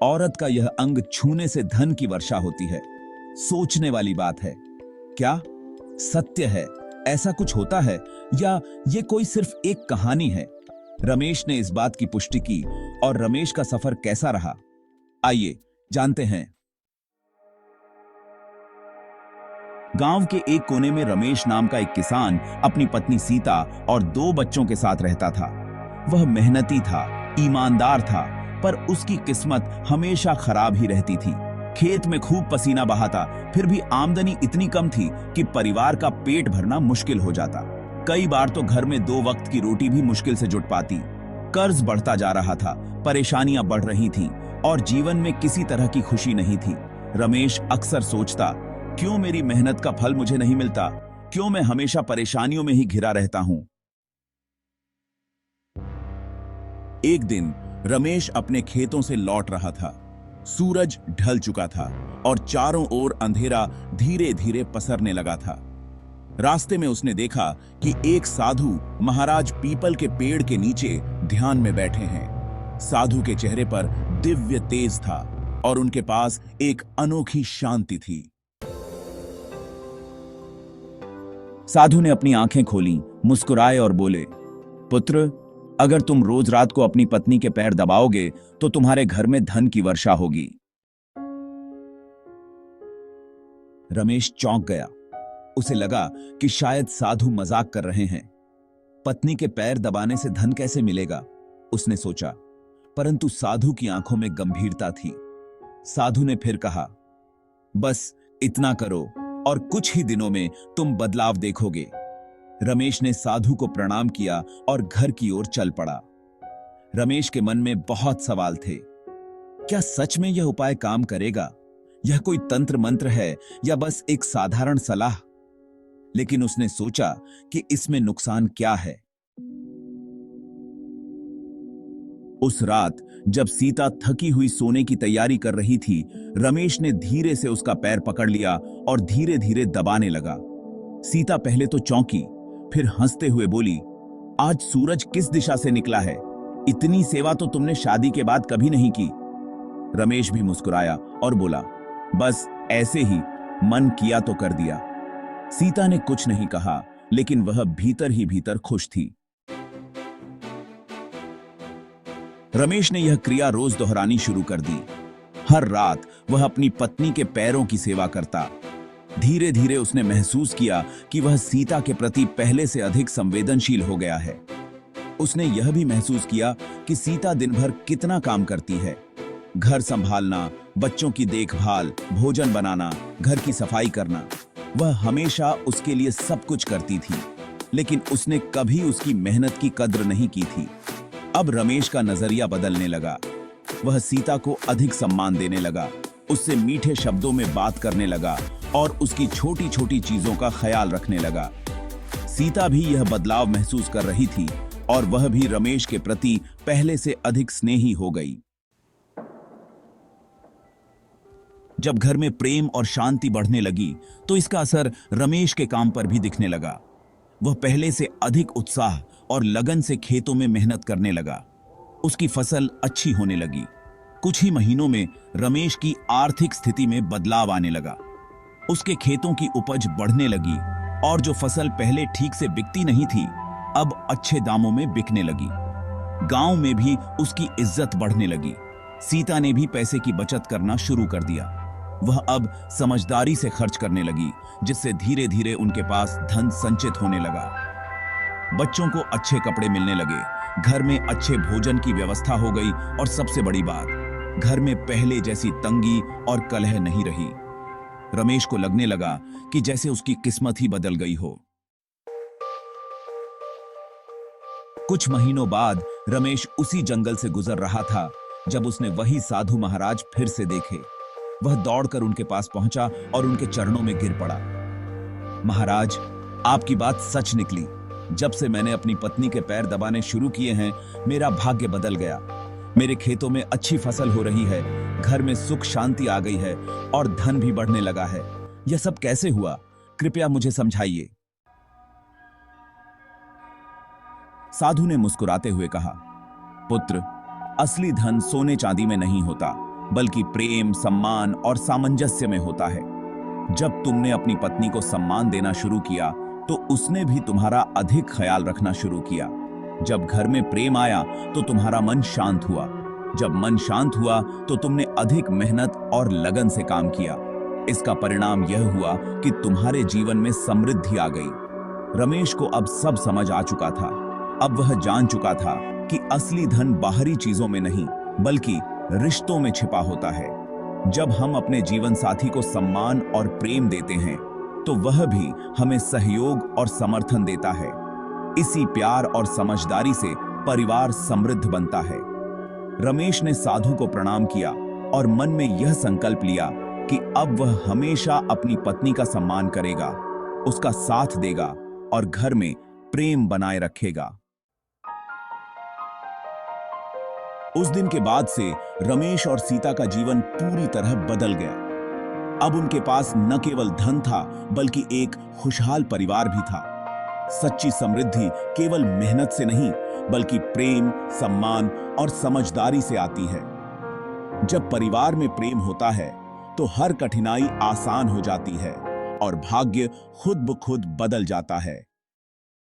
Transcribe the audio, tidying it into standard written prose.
औरत का यह अंग छूने से धन की वर्षा होती है। सोचने वाली बात है। क्या सत्य है? ऐसा कुछ होता है या ये कोई सिर्फ एक कहानी है? रमेश ने इस बात की पुष्टि की। और रमेश का सफर कैसा रहा, आइए जानते हैं। गांव के एक कोने में रमेश नाम का एक किसान अपनी पत्नी सीता और 2 बच्चों के साथ रहता था। वह मेहनती था, ईमानदार था, पर उसकी किस्मत हमेशा खराब ही रहती थी। खेत में खूब पसीना बहाता, फिर भी आमदनी इतनी कम थी कि परिवार का पेट भरना मुश्किल हो जाता। कई बार तो घर में 2 वक्त की रोटी भी मुश्किल से जुट पाती। कर्ज बढ़ता जा रहा था, परेशानियां बढ़ रही थीं और जीवन में किसी तरह की खुशी नहीं थी। रमेश अक्सर सोचता, क्यों मेरी मेहनत का फल मुझे नहीं मिलता? क्यों मैं हमेशा परेशानियों में ही घिरा रहता हूं? एक दिन रमेश अपने खेतों से लौट रहा था। सूरज ढल चुका था और चारों ओर अंधेरा धीरे धीरे पसरने लगा था। रास्ते में उसने देखा कि एक साधु महाराज पीपल के पेड़ के नीचे ध्यान में बैठे हैं। साधु के चेहरे पर दिव्य तेज था और उनके पास एक अनोखी शांति थी। साधु ने अपनी आंखें खोली, मुस्कुराए और बोले, पुत्र, अगर तुम रोज रात को अपनी पत्नी के पैर दबाओगे तो तुम्हारे घर में धन की वर्षा होगी। रमेश चौंक गया। उसे लगा कि शायद साधु मजाक कर रहे हैं। पत्नी के पैर दबाने से धन कैसे मिलेगा, उसने सोचा। परंतु साधु की आंखों में गंभीरता थी। साधु ने फिर कहा, बस इतना करो और कुछ ही दिनों में तुम बदलाव देखोगे। रमेश ने साधु को प्रणाम किया और घर की ओर चल पड़ा। रमेश के मन में बहुत सवाल थे। क्या सच में यह उपाय काम करेगा? यह कोई तंत्र मंत्र है या बस एक साधारण सलाह? लेकिन उसने सोचा कि इसमें नुकसान क्या है। उस रात जब सीता थकी हुई सोने की तैयारी कर रही थी, रमेश ने धीरे से उसका पैर पकड़ लिया और धीरे धीरे दबाने लगा। सीता पहले तो चौंकी, फिर हंसते हुए बोली, आज सूरज किस दिशा से निकला है? इतनी सेवा तो तुमने शादी के बाद कभी नहीं की। रमेश भी मुस्कुराया और बोला, बस ऐसे ही, मन किया तो कर दिया। सीता ने कुछ नहीं कहा, लेकिन वह भीतर ही भीतर खुश थी। रमेश ने यह क्रिया रोज दोहरानी शुरू कर दी। हर रात वह अपनी पत्नी के पैरों की सेवा करता। धीरे धीरे उसने महसूस किया कि वह सीता के प्रति पहले से अधिक संवेदनशील हो गया है। उसने यह भी महसूस किया कि सीता दिन भर कितना काम करती है। घर संभालना, बच्चों की देखभाल, भोजन बनाना, घर की सफाई करना, वह हमेशा उसके लिए सब कुछ करती थी। लेकिन उसने कभी उसकी मेहनत की कद्र नहीं की थी। अब रमेश का नजरिया बदलने लगा। वह सीता को अधिक सम्मान देने लगा, उससे मीठे शब्दों में बात करने लगा और उसकी छोटी छोटी चीजों का ख्याल रखने लगा। सीता भी यह बदलाव महसूस कर रही थी और वह भी रमेश के प्रति पहले से अधिक स्नेही हो गई। जब घर में प्रेम और शांति बढ़ने लगी तो इसका असर रमेश के काम पर भी दिखने लगा। वह पहले से अधिक उत्साह और लगन से खेतों में मेहनत करने लगा। उसकी फसल अच्छी होने लगी। कुछ ही महीनों में रमेश की आर्थिक स्थिति में बदलाव आने लगा। उसके खेतों की उपज बढ़ने लगी और जो फसल पहले ठीक से बिकती नहीं थी, अब अच्छे दामों में बिकने लगी। गांव में भी उसकी इज्जत बढ़ने लगी। सीता ने भी पैसे की बचत करना शुरू कर दिया। वह अब समझदारी से खर्च करने लगी, जिससे धीरे धीरे उनके पास धन संचित होने लगा। बच्चों को अच्छे कपड़े मिलने लगे, घर में अच्छे भोजन की व्यवस्था हो गई और सबसे बड़ी बात, घर में पहले जैसी तंगी और कलह नहीं रही। रमेश को लगने लगा कि जैसे उसकी किस्मत ही बदल गई हो। कुछ महीनों बाद रमेश उसी जंगल से गुजर रहा था जब उसने वही साधु महाराज फिर से देखे। वह दौड़कर उनके पास पहुंचा और उनके चरणों में गिर पड़ा। महाराज, आपकी बात सच निकली। जब से मैंने अपनी पत्नी के पैर दबाने शुरू किए हैं, मेरा भाग्य बदल गया। मेरे खेतों में अच्छी फसल हो रही है, घर में सुख शांति आ गई है और धन भी बढ़ने लगा है। यह सब कैसे हुआ? कृपया मुझे समझाइए। साधु ने मुस्कुराते हुए कहा, पुत्र, असली धन सोने चांदी में नहीं होता, बल्कि प्रेम, सम्मान और सामंजस्य में होता है। जब तुमने अपनी पत्नी को सम्मान देना शुरू किया तो उसने भी तुम्हारा अधिक ख्याल रखना शुरू किया। जब घर में प्रेम आया तो तुम्हारा मन शांत हुआ। जब मन शांत हुआ तो तुमने अधिक मेहनत और लगन से काम किया। इसका परिणाम यह हुआ कि तुम्हारे जीवन में समृद्धि आ गई। रमेश को अब सब समझ आ चुका था। अब वह जान चुका था कि असली धन बाहरी चीजों में नहीं बल्कि रिश्तों में छिपा होता है। जब हम अपने जीवन साथी को सम्मान और प्रेम देते हैं तो वह भी हमें सहयोग और समर्थन देता है। इसी प्यार और समझदारी से परिवार समृद्ध बनता है। रमेश ने साधु को प्रणाम किया और मन में यह संकल्प लिया कि अब वह हमेशा अपनी पत्नी का सम्मान करेगा, उसका साथ देगा और घर में प्रेम बनाए रखेगा। उस दिन के बाद से रमेश और सीता का जीवन पूरी तरह बदल गया। अब उनके पास न केवल धन था बल्कि एक खुशहाल परिवार भी था। सच्ची समृद्धि केवल मेहनत से नहीं बल्कि प्रेम, सम्मान और समझदारी से आती है। जब परिवार में प्रेम होता है तो हर कठिनाई आसान हो जाती है और भाग्य खुद ब खुद बदल जाता है।